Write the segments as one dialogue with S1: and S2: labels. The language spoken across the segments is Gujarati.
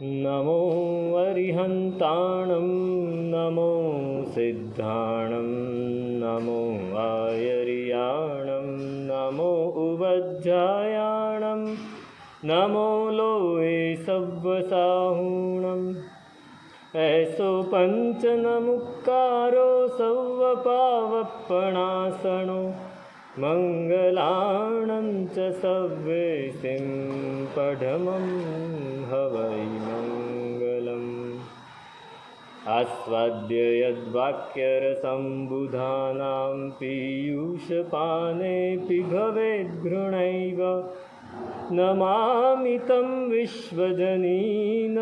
S1: नमो अरिहन्ताणं नमो सिद्धाणं नमो आयर्याणं नमो उवज्जायाणं नमो लोये सव्वसाहूणम् ऐसो पंचनमुक्कारो सव्वपावपणासनो मंगलाणं च सव्वेसिं पढमं हवै मंगलम् आस्वाद्य यद्वाक्यरसम्बुधानां पीयूषपानेऽपि भवेद्घृणैव नमामि तं विश्वजनीन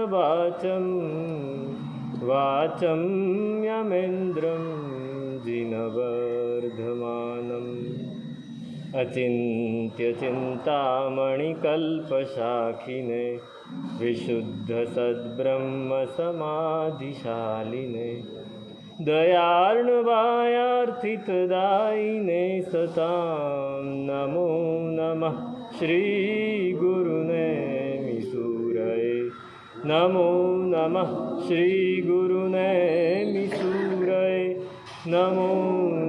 S1: वाचं यमेन्द्रं जिनवर्धमानम् अचिन्त्यचिन्तामणिकल्पशाखिने विशुद्धसद्ब्रह्मसमाधिशालिने दयार्णवायार्थितदायिने सतां नमो नमः श्रीगुरुनेमिसूरये नमो नमः श्रीगुरुनेमिसूरये नमो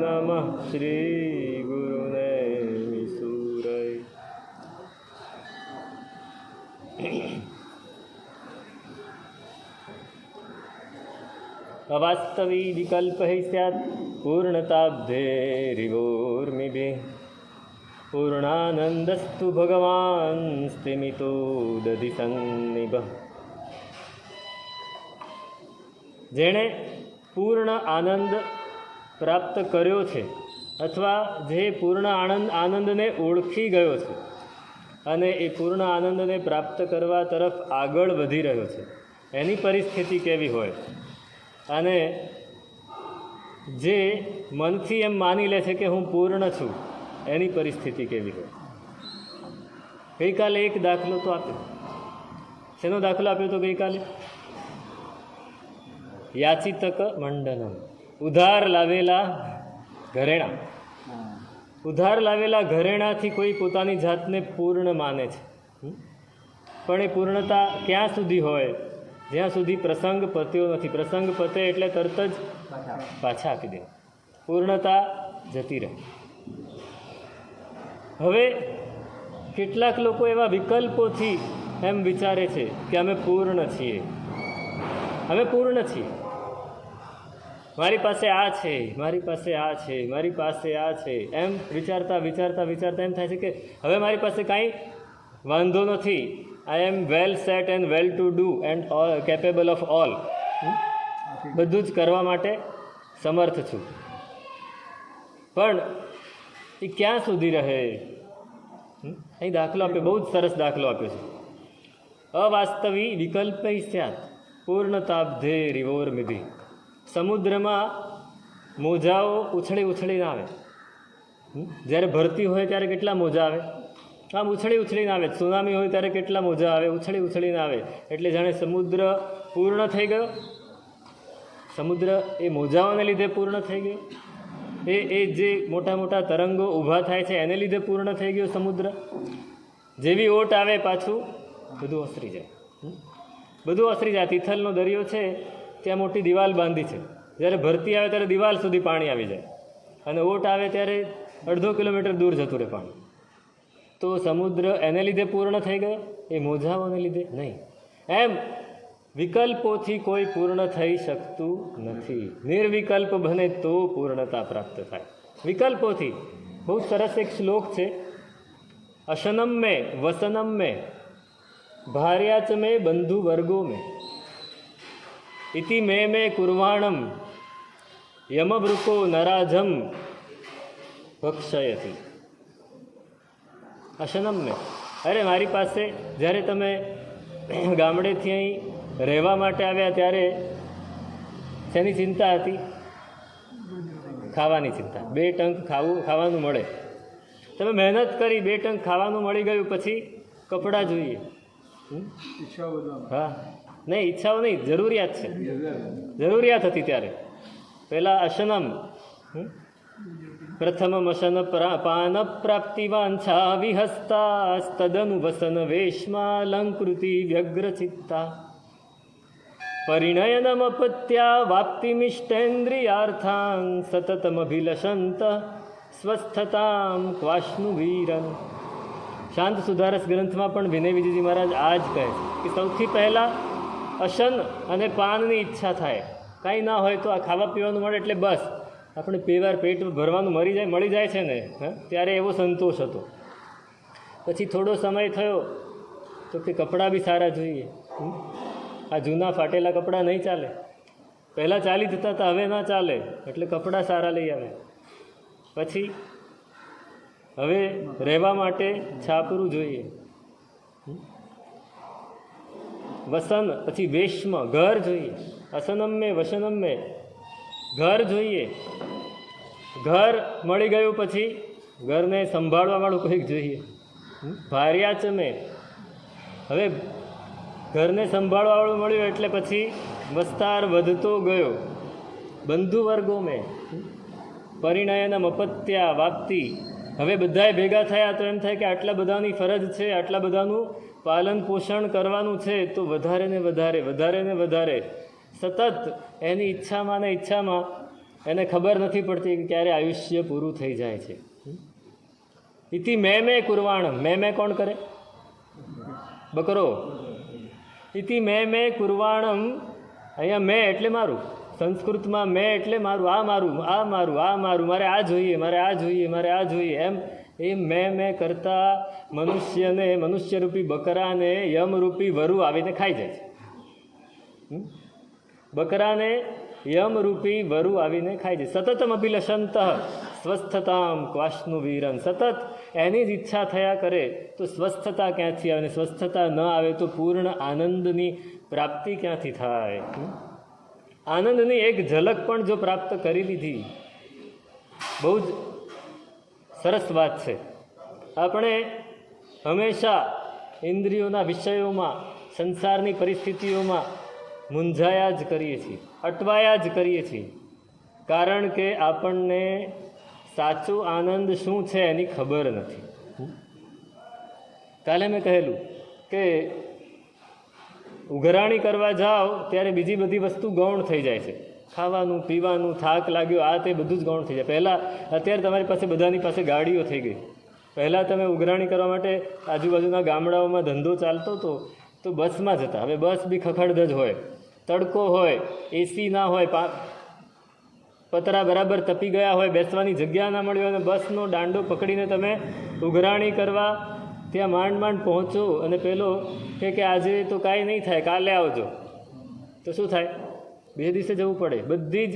S1: नमः श्रीगुरुनेमिसूरये। अवास्तवी विकल्प ही स्यात् पूर्णताब्धेरिवोर्मिभिः पूर्णानंदस्तु भगवान् स्तिमितो दधि सन्निभः। जेणे पूर्ण आनंद प्राप्त कर्यो छे अथवा जे पूर्ण आनंद ने ओळखी गयो छे अने ए पूर्ण आनंद ने प्राप्त करवा तरफ आगळ वधी रह्यो छे एनी परिस्थिति केवी होय अने जे मनथी एम मानी ले छे के हूँ पूर्ण छूँ एनी परिस्थिति केवी होय। गई काले एक दाखलो तो आप्यो शेनो दाखलो आप्यो तो गई काले याचितक मंडनम उधार लावेला घरेणा उधार लावेला घरेणा थी कोई पोतानी जातने पूर्ण माने छे पण ए पूर्णता क्यां सुधी होय ज्यां सुधी प्रसंग पत्यो नथी। प्रसंग पते एटले तरत ज पाछा आपी दे पूर्णता जती रहे। हवे કેટલાક લોકો એવા વિકલ્પોથી એમ વિચારે છે કે અમે પૂર્ણ છીએ અમે પૂર્ણ છીએ મારી પાસે આ છે મારી પાસે આ છે મારી પાસે આ છે એમ વિચારતા વિચારતા વિચારતા એમ થાય છે કે હવે મારી પાસે કાંઈ વાંધો નથી I am well set and well to do and all capable of all બધું જ કરવા માટે સમર્થ છું પણ એ ક્યાં સુધી રહે। અહીં દાખલો આપ્યો બહુ જ સરસ દાખલો આપ્યો છે અવાસ્તવી વિકલ્પ સ્યાત પૂર્ણતાબ્ધેરિવોર્મિભિઃ। સમુદ્રમાં મોજાઓ ઉછળી ઉછળીને આવે જ્યારે ભરતી હોય ત્યારે કેટલા મોજા આવે આમ ઉછળી ઉછળીને આવે। સુનામી હોય ત્યારે કેટલા મોજા આવે ઉછળી ઉછળીને આવે એટલે જાણે સમુદ્ર પૂર્ણ થઈ ગયો સમુદ્ર એ મોજાઓને લીધે પૂર્ણ થઈ ગયો એ જે મોટા મોટા તરંગો ઊભા થાય છે એને લીધે પૂર્ણ થઈ ગયો સમુદ્ર। જેવી ઓટ આવે પાછું બધું ઓસરી જાય બધું ઓસરી જાય। તિથલનો દરિયો છે ત્યાં મોટી દિવાલ બાંધી છે જ્યારે ભરતી આવે ત્યારે દિવાલ સુધી પાણી આવી જાય અને ઓટ આવે ત્યારે અડધો કિલોમીટર દૂર જતું રહે પાણી। તો સમુદ્ર એને લીધે પૂર્ણ થઈ ગયો એ મોજાઓને લીધે નહીં। એમ વિકલ્પોથી કોઈ પૂર્ણ થઈ શકતું નથી। નિર્વિકલ્પ બને તો પૂર્ણતા પ્રાપ્ત થાય। વિકલ્પોથી બહુ સરસ એક શ્લોક છે અશનમ મેં વસનમ મેં ભાર્યાચ મેં બંધુ વર્ગો મેં ઇતિ મેં કુર્વાણમ યમવૃકો નરાજમ ભક્ષયતિ। અશનમ મેં અરે મારી પાસે જ્યારે તમે ગામડેથી અહીં રહેવા માટે આવ્યા ત્યારે શેની ચિંતા હતી ખાવાની ચિંતા। 2 ટંક ખાવાનું મળે તમે મહેનત કરી 2 ટંક ખાવાનું મળી ગયું પછી કપડાં જોઈએ હા નહીં ઈચ્છાઓ નહીં જરૂરિયાત છે જરૂરિયાત હતી ત્યારે પહેલાં અશનમ પ્રથમમશન પાન પ્રાપ્તિવાંછા વિહસ્તાસ્તદનુ વસન વેશમાં અલંકૃતિ વ્યગ્રચિત્તા। પરિણયનમપત્યા વાપ્તિમિષ્ટેન્દ્રિયાર્થાન સતતમભિલષંત સ્વસ્થતામ ક્વાશ્નુવીરન. શાંત સુધારસ ગ્રંથમાં પણ વિનય વિજયજી મહારાજ આ જ કહે કે સૌથી પહેલાં અશન અને પાનની ઈચ્છા થાય. કાંઈ ના હોય તો આ ખાવા પીવાનું મળે એટલે બસ આપણે પેવાર પેટ ભરવાનું મળી જાય છે ને, ત્યારે એવો સંતોષ હતો. પછી થોડો સમય થયો તો કે કપડાં બી સારા જોઈએ. આ જૂના ફાટેલા કપડાં નહીં ચાલે. પહેલાં ચાલી જતા હતા, હવે ના ચાલે, એટલે કપડાં સારા લઈ આવે. પછી હવે રહેવા માટે છાપરું જોઈએ. વસન, પછી વેશમ, ઘર જોઈએ. અસનમ્ય વસનમ્ય, ઘર જોઈએ. ઘર મળી ગયું પછી ઘરને સંભાળવાવાળું કોઈક જોઈએ. ભાર્યાચમે, હવે ઘરને સંભાળવાવાળું મળ્યું એટલે પછી વિસ્તાર વધતો ગયો. બંધુ વર્ગો મેં પરિણયનમ અપત્યા વાપ્તિ, હવે બધાએ ભેગા થયા તો એમ થાય કે આટલા બધાની ફરજ છે, આટલા બધાનું પાલન પોષણ કરવાનું છે, તો વધારે ને વધારે સતત એની ઈચ્છામાં ને ઈચ્છામાં એને ખબર નથી પડતી કે ક્યારે આયુષ્ય પૂરું થઈ જાય છે. ઇતિ મેં કુરવાણમ, મેં કોણ કરે? બકરો. ઇતિ મેં કુરવાણમ, અહીંયા મેં એટલે મારું, સંસ્કૃતમાં મેં એટલે મારું, આ મારું, મારે આ જોઈએ, મારે આ જોઈએ, એમ મેં કરતા મનુષ્યરૂપી બકરાને યમરૂપી વરુ આવીને ખાઈ જાય છે. બકરાને યમરૂપી વરુ આવીને ખાઈ જાય. સતતમ અભિલષંત સ્વસ્થતામ ક્વાશ્નુવીરન, સતત એની જ ઈચ્છા થયા કરે તો સ્વસ્થતા ક્યાંથી આવે? અને સ્વસ્થતા ન આવે તો પૂર્ણ આનંદની પ્રાપ્તિ ક્યાંથી થાય? આનંદની એક ઝલક પણ જો પ્રાપ્ત કરી લીધી, બહુ જ સરસ વાત છે. આપણે હંમેશા ઇન્દ્રિયોના વિષયોમાં, સંસારની પરિસ્થિતિઓમાં મૂંઝાયા જ કરીએ છીએ, અટવાયા જ કરીએ છીએ, કારણ કે આપણને સાચો આનંદ શું છે એની ખબર નથી. કાલે મેં કહેલું કે ઉઘરાણી કરવા જાઓ ત્યારે બીજી બધી વસ્તુ ગૌણ થઈ જાય છે. ખાવાનું, પીવાનું, થાક લાગ્યો, આ તે બધું જ ગૌણ થઈ જાય. અત્યારે તમારી પાસે બધાની પાસે ગાડીઓ થઈ ગઈ. પહેલાં તમે ઉઘરાણી કરવા માટે આજુબાજુના ગામડાઓમાં ધંધો ચાલતો હતો તો બસમાં જતા. હવે બસ બી ખખડધજ હોય, તડકો હોય, એસી ના હોય, પતરા બરાબર તપી ગયા હોય, બેસવાની જગ્યા ના મળી હોય, અને બસનો દાંડો પકડીને તમે ઉઘરાણી કરવા ત્યાં માંડ પહોંચો, અને પેલો કે આજે તો કાંઈ નહીં થાય, કાલે આવજો, તો શું થાય? બીજે દિવસે જવું પડે. બધી જ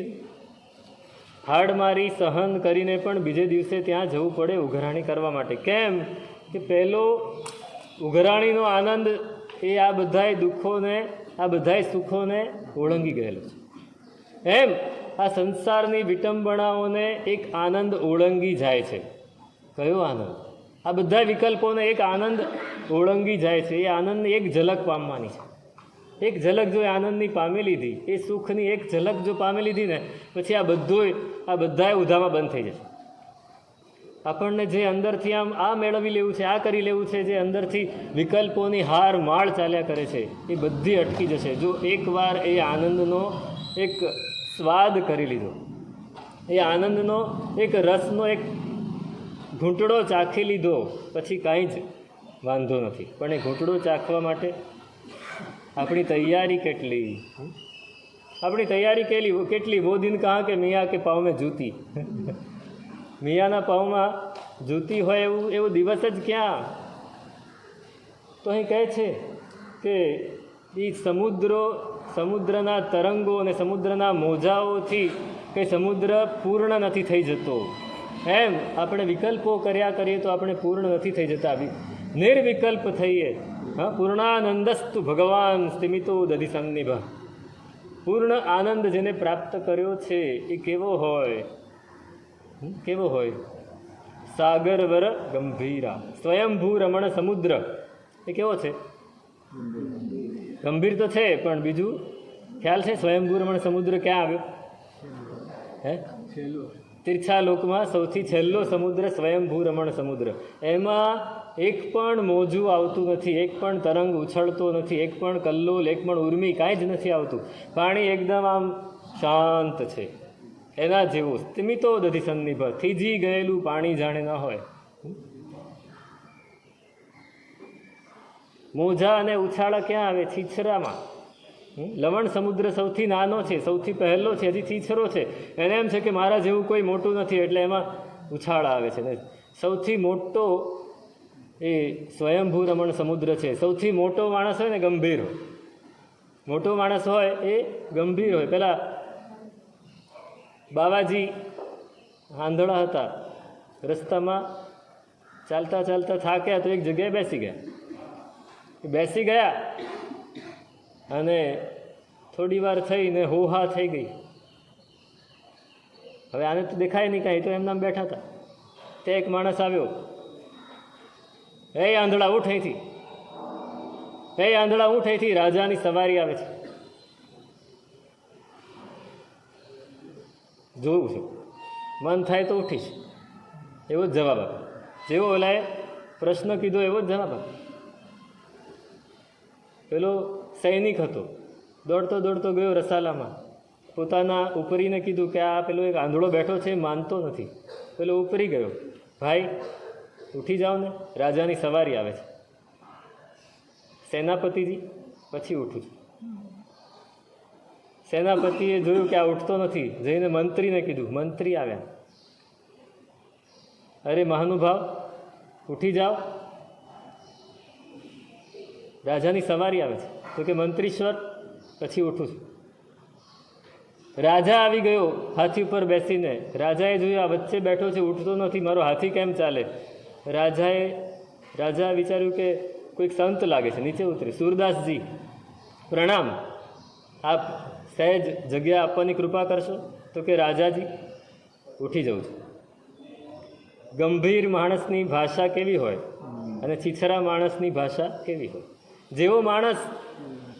S1: હાડમારી સહન કરીને પણ બીજે દિવસે ત્યાં જવું પડે ઉઘરાણી કરવા માટે. કેમ કે પહેલો ઉઘરાણીનો આનંદ એ આ બધાય દુઃખોને, આ બધાય સુખોને ઓળંગી ગયેલો છે. એમ આ સંસારની વિટંબણાઓને એક આનંદ ઓળંગી જાય છે. કયો આનંદ? આ બધા વિકલ્પોને એક આનંદ ઓળંગી જાય છે. એ આનંદની એક ઝલક પામવાની છે. એક ઝલક જો એ આનંદની પામી લીધી, એ સુખની એક ઝલક જો પામી લીધી ને, પછી આ બધાય ઉધામાં બંધ થઈ જશે. આપણને જે અંદરથી આ મેળવી લેવું છે, આ કરી લેવું છે, જે અંદરથી વિકલ્પોની હાર માળ ચાલ્યા કરે છે, એ બધી અટકી જશે જો એકવાર એ આનંદનો એક સ્વાદ કરી લીધો, એ આનંદનો એક રસનો એક ઘૂંટડો ચાખી લીધો, પછી કાંઈ જ વાંધો નથી. પણ એ ઘૂંટડો ચાખવા માટે આપણી તૈયારી કેટલી? આપણી તૈયારી કેટલી? વો દિન કહા કે મિયા કે પાँव में જૂતી. મિયાના પાઉમાં જૂતી હોય એવો દિવસ જ ક્યાં? તો અહીં કહે છે કે એ સમુદ્રના તરંગો અને સમુદ્રના મોજાઓથી કંઈ સમુદ્ર પૂર્ણ નથી થઈ જતો. એમ આપણે વિકલ્પો કર્યા કરીએ તો આપણે પૂર્ણ નથી થઈ જતા. નિર્વિકલ્પ થઈએ. પૂર્ણાનંદસ્તુ ભગવાન સ્થિમિતો દધિ સન્નિભ. પૂર્ણ આનંદ જેને પ્રાપ્ત કર્યો છે એ કેવો હોય? કેવો હોય? સાગરવર ગંભીરા સ્વયંભૂ રમણ સમુદ્ર. એ કેવો છે? ગંભીર તો છે, પણ બીજું ખ્યાલ છે? સ્વયંભૂ રમણ સમુદ્ર ક્યાં આવ્યો? તીર્છા લોકમાં સૌથી છેલ્લો સમુદ્ર સ્વયંભૂ રમણ સમુદ્ર. એમાં એક પણ મોજું આવતું નથી, એક પણ તરંગ ઉછળતો નથી, એક પણ કલ્લોલ, એક પણ ઉર્મી, કાંઈ જ નથી આવતું. પાણી એકદમ આમ શાંત છે. એના જેવું સ્તિમિતો દધી સન્નિભ, થીજી ગયેલું પાણી જાણે ન હોય. મોજા અને ઉછાળા ક્યાં આવે? છીછરામાં. લવણ સમુદ્ર સૌથી નાનો છે, સૌથી પહેલો છે, હજી છીછરો છે. એને એમ છે કે મારા જેવું કોઈ મોટું નથી, એટલે એમાં ઉછાળા આવે છે. ને સૌથી મોટો એ સ્વયંભૂ રમણ સમુદ્ર છે. સૌથી મોટો માણસ હોય ને ગંભીર હોય. મોટો માણસ હોય એ ગંભીર હોય. પેલા બાવાજી આંધળા હતા, રસ્તામાં ચાલતા ચાલતા થાક્યા તો એક જગ્યાએ બેસી ગયા અને થોડી વાર થઈને હોહા થઈ ગઈ. હવે આને તો દેખાય નહીં કાંઈ, તો એમનામ બેઠા હતા. તે એક માણસ આવ્યો, એ આંધળા ઉઠ અહીંથી, એ આંધળા ઉઠ અહીંથી, રાજાની સવારી આવે છે. જોવું છે, મન થાય તો ઉઠીશ, એવો જ જવાબ આપે. જેવો ઓલાએ પ્રશ્ન કીધો એવો જ જવાબ આપે. પેલો સૈનિક હતો, દોડતો દોડતો ગયો રસાલામાં, પોતાના ઉપરીને કીધું કે આ પેલો એક આંધળો બેઠો છે, માનતો નથી. પેલો ઉપરી ગયો, ભાઈ ઉઠી જાઓ ને, રાજાની સવારી આવે છે. સેનાપતિજી, પછી ઉઠું છું. સેનાપતિએ જોયું કે આ ઉઠતો નથી, જઈને મંત્રીને કીધું. મંત્રી આવ્યા, અરે મહાનુભાવ ઉઠી જાઓ, રાજાની સવારી આવે છે. તો કે મંત્રીશ્વર, પછી ઉઠું છું. રાજા આવી ગયો હાથી ઉપર બેસીને. રાજાએ જોયું આ વચ્ચે બેઠો છે, ઉઠતો નથી, મારો હાથી કેમ ચાલે? રાજાએ વિચાર્યું કે કોઈક સંત લાગે છે, નીચે ઉતરી. સુરદાસજી પ્રણામ, આપ સહેજ જગ્યા આપવાની કૃપા કરશો? તો કે રાજાજી ઉઠી જવું છું. ગંભીર માણસની ભાષા કેવી હોય અને છીછરા માણસની ભાષા કેવી હોય? જેવો માણસ,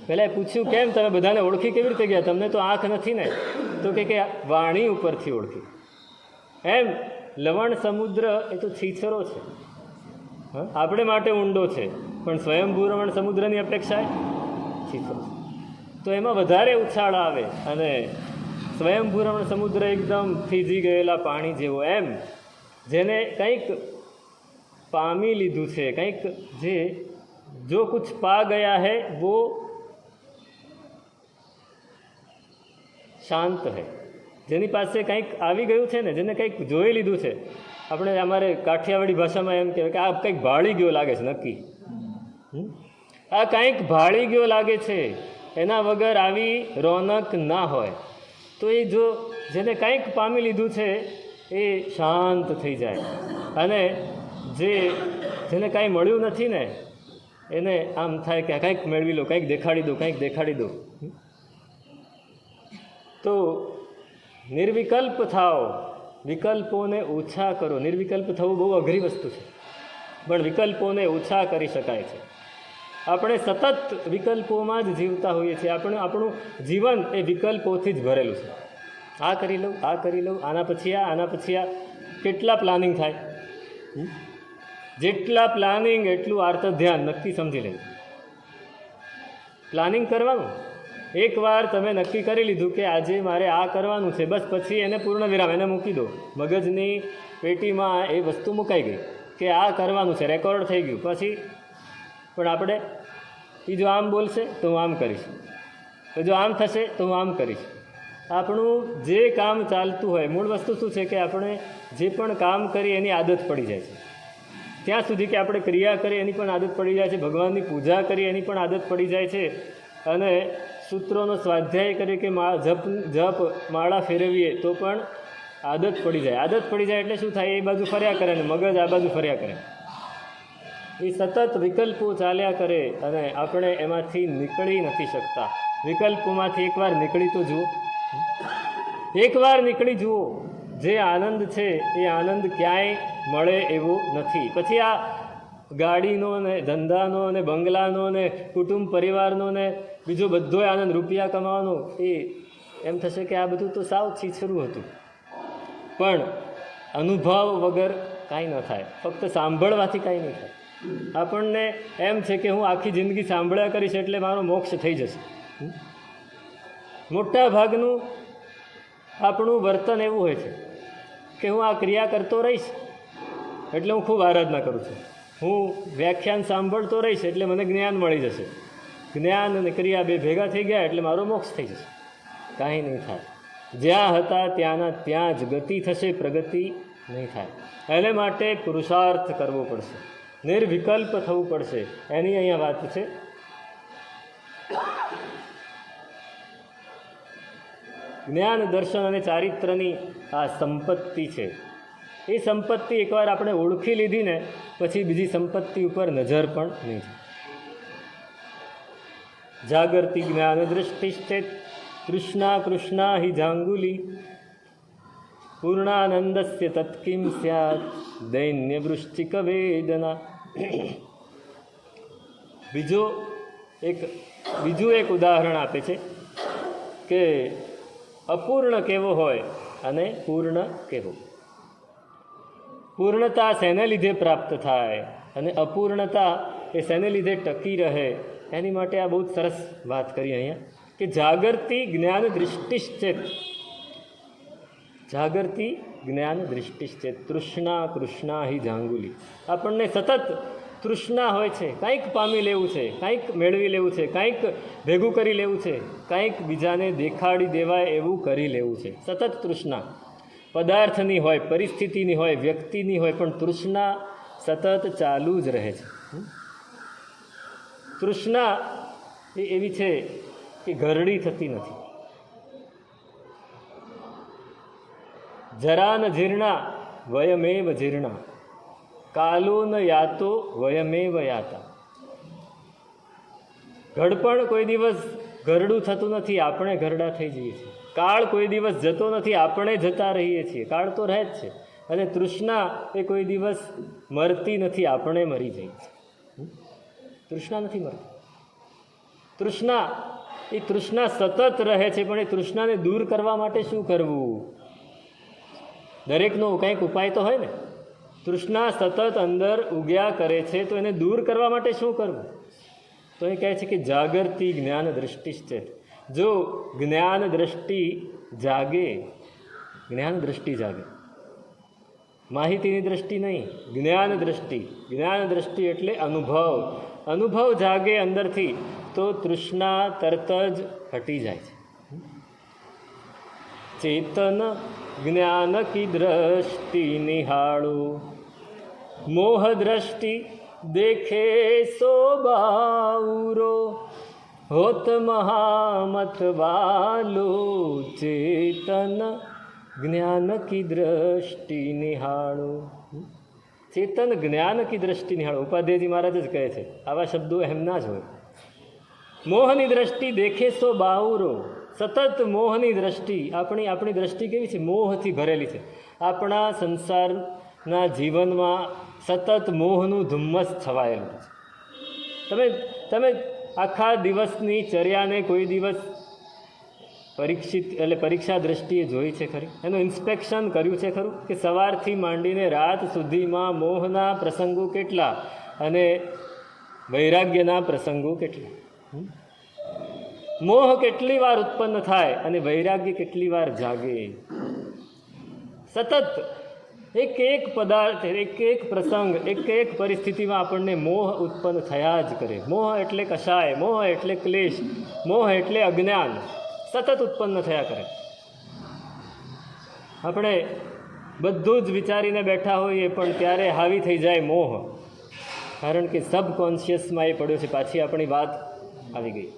S1: પહેલાં પૂછ્યું કેમ તમે બધાને ઓળખી કેવી રીતે ગયા? તમને તો આંખ નથી ને? તો કે વાણી ઉપરથી ઓળખી. એમ લવણ સમુદ્ર એ તો છીછરો છે, આપણે માટે ઊંડો છે, પણ સ્વયંભૂ રમણ સમુદ્રની અપેક્ષાએ છીછરો છે. તો એમાં વધારે ઉછાળ આવે. અને સ્વયંભૂ રમણ સમુદ્ર એકદમ થીજી ગયેલા પાણી જેવો. એમ જેને કંઈક પામી લીધું છે, કંઈક જે જો કુછ પા ગયા હૈ વો શાંત હૈ. જેની પાસે કંઈક આવી ગયું છે ને, જેને કંઈક જોઈ લીધું છે. આપણે અમારે કાઠિયાવાડી ભાષામાં એમ કહેવાય કે આ કંઈક ભાળી ગયો લાગે છે, નક્કી આ કંઈક ભાળી ગયો લાગે છે. એના વગર આવી રોનક ના હોય. તો એ જો જેને કંઈક પામી લીધું છે એ શાંત થઈ જાય. અને જેને કાંઈ મળ્યું નથી ને, એને આમ થાય કે કંઈક મેળવી લો, કંઈક દેખાડી દો, કંઈક દેખાડી દો. તો નિર્વિકલ્પ થાઓ, વિકલ્પોને ઓછા કરો. નિર્વિકલ્પ થવું બહુ અઘરી વસ્તુ છે, પણ વિકલ્પોને ઓછા કરી શકાય છે. આપણે સતત વિકલ્પોમાં જ જીવતા હોઈએ છીએ. આપણું જીવન એ વિકલ્પોથી જ ભરેલું છે. આ કરી લઉં, આ કરી લઉં, આના પછી આના પછી આ. કેટલા પ્લાનિંગ થાય? જેટલા પ્લાનિંગ એટલું આર્ત ધ્યાન. નક્કી સમજી લેવું, પ્લાનિંગ કરવાનું. એકવાર તમે નક્કી કરી લીધું કે આજે મારે આ કરવાનું છે, બસ પછી એને પૂર્ણ વિરામ, એને મૂકી દો. મગજની પેટીમાં એ વસ્તુ મુકાઈ ગઈ કે આ કરવાનું છે, રેકોર્ડ થઈ ગયું. પછી પણ આપણે એ જો આમ બોલશે તો હું આમ કરીશ, તો જો આમ થશે તો હું આમ કરીશ. આપણું જે કામ ચાલતું હોય, મૂળ વસ્તુ શું છે કે આપણે જે પણ કામ કરીએ એની આદત પડી જાય છે. ત્યાં સુધી કે આપણે ક્રિયા કરીએ એની પણ આદત પડી જાય છે, ભગવાનની પૂજા કરીએ એની પણ આદત પડી જાય છે, અને સૂત્રોનો સ્વાધ્યાય કરીએ કે જપ માળા ફેરવીએ તો પણ આદત પડી જાય. આદત પડી જાય એટલે શું થાય? એ બાજુ ફર્યા કરે ને મગજ આ બાજુ ફર્યા કરે. એ સતત વિકલ્પો ચાલ્યા કરે અને આપણે એમાંથી નીકળી નથી શકતા. વિકલ્પોમાંથી એકવાર નીકળી તો જુઓ, એકવાર નીકળી જુઓ. જે આનંદ છે એ આનંદ ક્યાંય મળે એવો નથી. પછી આ ગાડીનો ને ધંધાનો ને બંગલાનો ને કુટુંબ પરિવારનો ને બીજો બધો આનંદ, રૂપિયા કમાવાનો, એ એમ થશે કે આ બધું તો સાવ છીછરું હતું. પણ અનુભવ વગર કાંઈ ન થાય, ફક્ત સાંભળવાથી કાંઈ નહીં થાય. આપણને એમ છે કે હું આખી જિંદગી સાંભળ્યા કરીશ એટલે મારો મોક્ષ થઈ જશે. મોટા ભાગનું આપણું વર્તન એવું હોય છે કે હું આ ક્રિયા કરતો રહીશ એટલે હું ખૂબ આરાધના કરું છું, હું વ્યાખ્યાન સાંભળતો રહીશ એટલે મને જ્ઞાન મળી જશે, જ્ઞાન અને ક્રિયા બે ભેગા થઈ ગયા એટલે મારો મોક્ષ થઈ જશે. કાંઈ નહીં થાય. જ્યાં હતા ત્યાંના ત્યાં જ ગતિ થશે, પ્રગતિ નહીં થાય. એને માટે પુરુષાર્થ કરવો પડશે, નિર્વિકલ્પ થવું પડશે. એની અહીંયા વાત છે. જ્ઞાન, દર્શન અને ચારિત્રની આ સંપત્તિ છે. એ સંપત્તિ એકવાર આપણે ઓળખી લીધી ને પછી બીજી સંપત્તિ ઉપર નજર પણ નહીં થાય. જાગૃતિ જ્ઞાન દૃષ્ટિશ્ચેત તૃષ્ણા કૃષ્ણા હિ જાંગુલી પૂર્ણાનંદસ્ય તત્કિમ સ્યાત દૈન્ય વૃશ્ચિક વેદના. બીજું એક ઉદાહરણ આપે છે કે અપૂર્ણ કેવો હોય અને પૂર્ણ કેવો. પૂર્ણતા શેને લીધે પ્રાપ્ત થાય અને અપૂર્ણતા એ શેને લીધે ટકી રહે, એની માટે આ બહુ જ સરસ વાત કરી અહીંયા કે જાગૃતિ જ્ઞાન દૃષ્ટિશ્ચેત. જાગૃતિ જ્ઞાન દૃષ્ટિશ્ચેત તૃષ્ણા કૃષ્ણા હિ જાંગુલી. આપણને સતત તૃષ્ણા હોય છે, કંઈક પામી લેવું છે, કંઈક મેળવી લેવું છે, કંઈક ભેગું કરી લેવું છે, કંઈક બીજાને દેખાડી દેવાય એવું કરી લેવું છે. સતત તૃષ્ણા પદાર્થની હોય, પરિસ્થિતિની હોય, વ્યક્તિની હોય, પણ તૃષ્ણા સતત ચાલુ જ રહે છે. તૃષ્ણા એ એવી છે કે ઘરડી થતી નથી. જરા ન જીર્ણા વયમેવ જીર્ણા, કાલો ન યાતો વયમેવ યાતા. ઘડપણ કોઈ દિવસ ઘરડું થતું નથી, આપણે ઘરડા થઈ જઈએ છીએ. કાળ કોઈ દિવસ જતો નથી, આપણે જતા રહીએ છીએ. કાળ તો રહે જ છે. અને તૃષ્ણા એ કોઈ દિવસ મરતી નથી, આપણે મરી જઈએ છીએ. તૃષ્ણા નથી મરતી. તૃષ્ણા સતત રહે છે, પણ એ તૃષ્ણાને દૂર કરવા માટે શું કરવું? દરેકનો કંઈક ઉપાય તો હોય ને. તૃષ્ણા સતત અંદર ઉગ્યા કરે છે, તો એને દૂર કરવા માટે શું કરવું? તો એ કહે છે કે જાગૃતિ જ્ઞાન દૃષ્ટિશ્ચેત. જો જ્ઞાન દ્રષ્ટિ જાગે, જ્ઞાન દ્રષ્ટિ જાગે, માહિતીની દ્રષ્ટિ નહીં, જ્ઞાન દ્રષ્ટિ. જ્ઞાન દ્રષ્ટિ એટલે અનુભવ જાગે અંદરથી, તો તૃષ્ણા તરત જ હટી જાય છે. ચેતન જ્ઞાન કી દ્રષ્ટિ નિહાળો, મોહ દ્રષ્ટિ દેખે સો બાઉરો, હોત મહામત વાલો ચેતન જ્ઞાન કી દ્રષ્ટિ નિહાળો. ચેતન જ્ઞાન કી દ્રષ્ટિ નિહાળો. ઉપાધ્યાયજી મહારાજ જ કહે છે, આવા શબ્દો એમના જ હોય. મોહની દ્રષ્ટિ દેખે સો બાઉરો. સતત મોહની દ્રષ્ટિ. આપણી દ્રષ્ટિ કેવી છે? મોહથી ભરેલી છે. આપણા સંસારના જીવનમાં સતત મોહનું ધુમ્મસ છવાયેલું છે. તમે આખા દિવસની ચર્યાને કોઈ દિવસ પરીક્ષા દ્રષ્ટિએ જોઈ છે ખરી? એનું ઇન્સ્પેક્શન કર્યું છે ખરું? કે સવારથી માંડીને રાત સુધીમાં મોહના પ્રસંગો કેટલા અને વૈરાગ્યના પ્રસંગો કેટલા? મોહ કેટલી વાર ઉત્પન્ન થાય અને વૈરાગ્ય કેટલી વાર જાગે. સતત એક પદાર્થ, એક પ્રસંગ, એક પરિસ્થિતિમાં આપણને મોહ ઉત્પન્ન થયા જ કરે. મોહ એટલે કષાય, મોહ એટલે ક્લેશ, મોહ એટલે અજ્ઞાન. સતત ઉત્પન્ન થયા કરે. આપણે બધું જ વિચારીને બેઠા હોઈએ પણ ત્યારે હાવી થઈ જાય મોહ, કારણ કે સબકોન્શિયસમાં એ પડ્યો છે. પાછી આપણી વાત આવી ગઈ.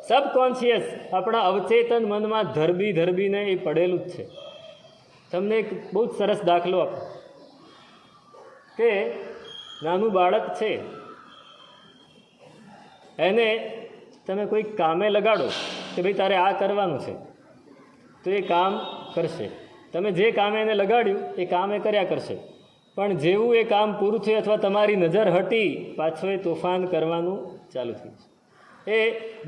S1: સબકોન્શિયસ આપણા અવચેતન મનમાં ધરબીને એ પડેલું જ છે. તમને એક બહુ જ સરસ દાખલો આપો કે નાનું બાળક છે, એને તમે કોઈક કામે લગાડો કે ભાઈ તારે આ કરવાનું છે, તો એ કામ કરશે. તમે જે કામે એને લગાડ્યું એ કામ એ કર્યા કરશે. પણ જેવું એ કામ પૂરું થયું અથવા તમારી નજર હટી, પાછો એ તોફાન કરવાનું ચાલુ થઈ જશે. એ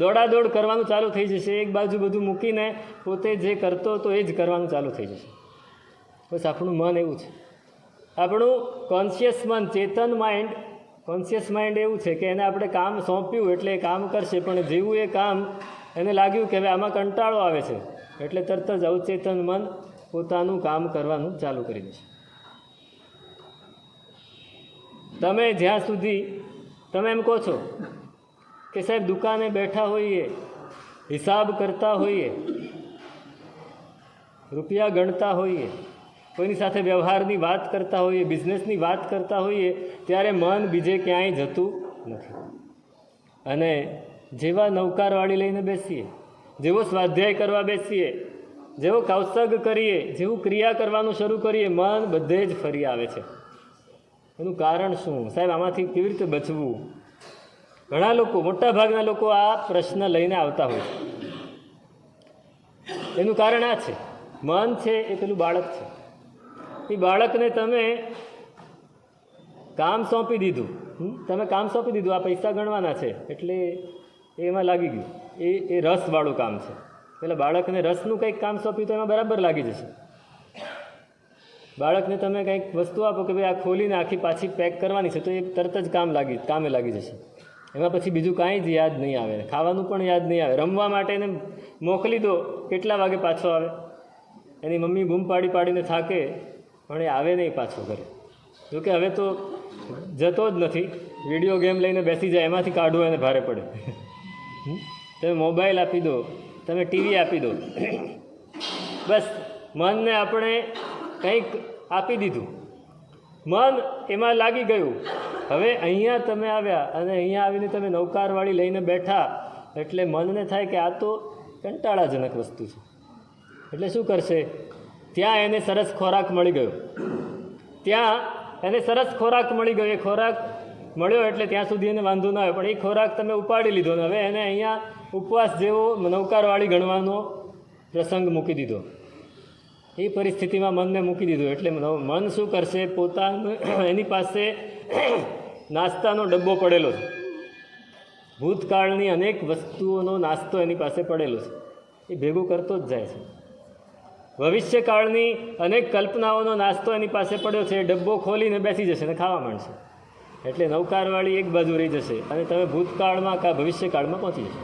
S1: દોડાદોડ કરવાનું ચાલુ થઈ જશે. એક બાજુ બધું મૂકીને પોતે જે કરતો હતો એ જ કરવાનું ચાલુ થઈ જશે. બસ આપણું મન એવું છે. આપણું કોન્શિયસ મન, ચેતન માઇન્ડ, કોન્શિયસ માઇન્ડ એવું છે કે એને આપણે કામ સોંપ્યું એટલે એ કામ કરશે, પણ જેવું એ કામ એને લાગ્યું કે હવે આમાં કંટાળો આવે છે એટલે તરત જ અવચેતન મન પોતાનું કામ કરવાનું ચાલુ કરી દેશે. તમે જ્યાં સુધી તમે એમ કહો છો કે સાહેબ દુકાને બેઠા હોઈએ, હિસાબ કરતા હોઈએ, રૂપિયા ગણતા હોઈએ, કોઈની સાથે વ્યવહારની વાત કરતા હોઈએ, બિઝનેસની વાત કરતા હોઈએ, ત્યારે મન બીજે ક્યાંય જતું નથી. અને જેવા નૌકારવાળી લઈને બેસીએ, જેવો સ્વાધ્યાય કરવા બેસીએ, જેવો કૌશગ કરીએ, જેવું ક્રિયા કરવાનું શરૂ કરીએ, મન બધે જ ફરી આવે છે. એનું કારણ શું? સાહેબ આમાંથી કેવી રીતે બચવું? ઘણા લોકો, મોટાભાગના લોકો આ પ્રશ્ન લઈને આવતા હોય છે. એનું કારણ આ છે, મન છે એ પેલું બાળક છે. એ બાળકને તમે કામ સોંપી દીધું, તમે કામ સોંપી દીધું, આ પૈસા ગણવાના છે એટલે એમાં લાગી ગયું. એ રસવાળું કામ છે. પેલા બાળકને રસનું કંઈક કામ સોંપ્યું તો એમાં બરાબર લાગી જશે. બાળકને તમે કંઈક વસ્તુ આપો કે ભાઈ આ ખોલીને આખી પાછી પેક કરવાની છે, તો એ તરત જ કામે લાગી જશે. એમાં પછી બીજું કાંઈ જ યાદ નહીં આવે, ખાવાનું પણ યાદ નહીં આવે. રમવા માટે એને મોકલી દો, કેટલા વાગે પાછો આવે? એની મમ્મી બૂમ પાડીને થાકે, પણ એ આવે નહીં પાછો ઘરે. જોકે હવે તો જતો જ નથી, વિડીયો ગેમ લઈને બેસી જાય, એમાંથી કાઢવું એને ભારે પડે. તમે મોબાઈલ આપી દો, તમે ટીવી આપી દો, બસ મનને આપણે કંઈક આપી દીધું, મન એમાં લાગી ગયું. હવે અહીંયા તમે આવ્યા અને અહીંયા આવીને તમે નૌકારવાળી લઈને બેઠા એટલે મનને થાય કે આ તો કંટાળાજનક વસ્તુ છે. એટલે શું કરશે? ત્યાં એને સરસ ખોરાક મળી ગયો, એ ખોરાક મળ્યો એટલે ત્યાં સુધી એને વાંધો ના આવે. પણ એ ખોરાક તમે ઉપાડી લીધો ને હવે એને અહીંયા ઉપવાસ જેવો નૌકારવાળી ગણવાનો પ્રસંગ મૂકી દીધો. એ પરિસ્થિતિમાં મનને મૂકી દીધું એટલે મન શું કરશે? પોતાનું એની પાસે નાસ્તાનો ડબ્બો પડેલો છે, ભૂતકાળની અનેક વસ્તુઓનો નાસ્તો એની પાસે પડેલો છે, એ ભેગું કરતો જ જાય છે. ભવિષ્યકાળની અનેક કલ્પનાઓનો નાસ્તો એની પાસે પડ્યો છે, એ ડબ્બો ખોલીને બેસી જશે ને ખાવા માંડશે. એટલે નૌકારવાળી એક બાજુ રહી જશે અને તમે ભૂતકાળમાં કાં ભવિષ્યકાળમાં પહોંચી જશો.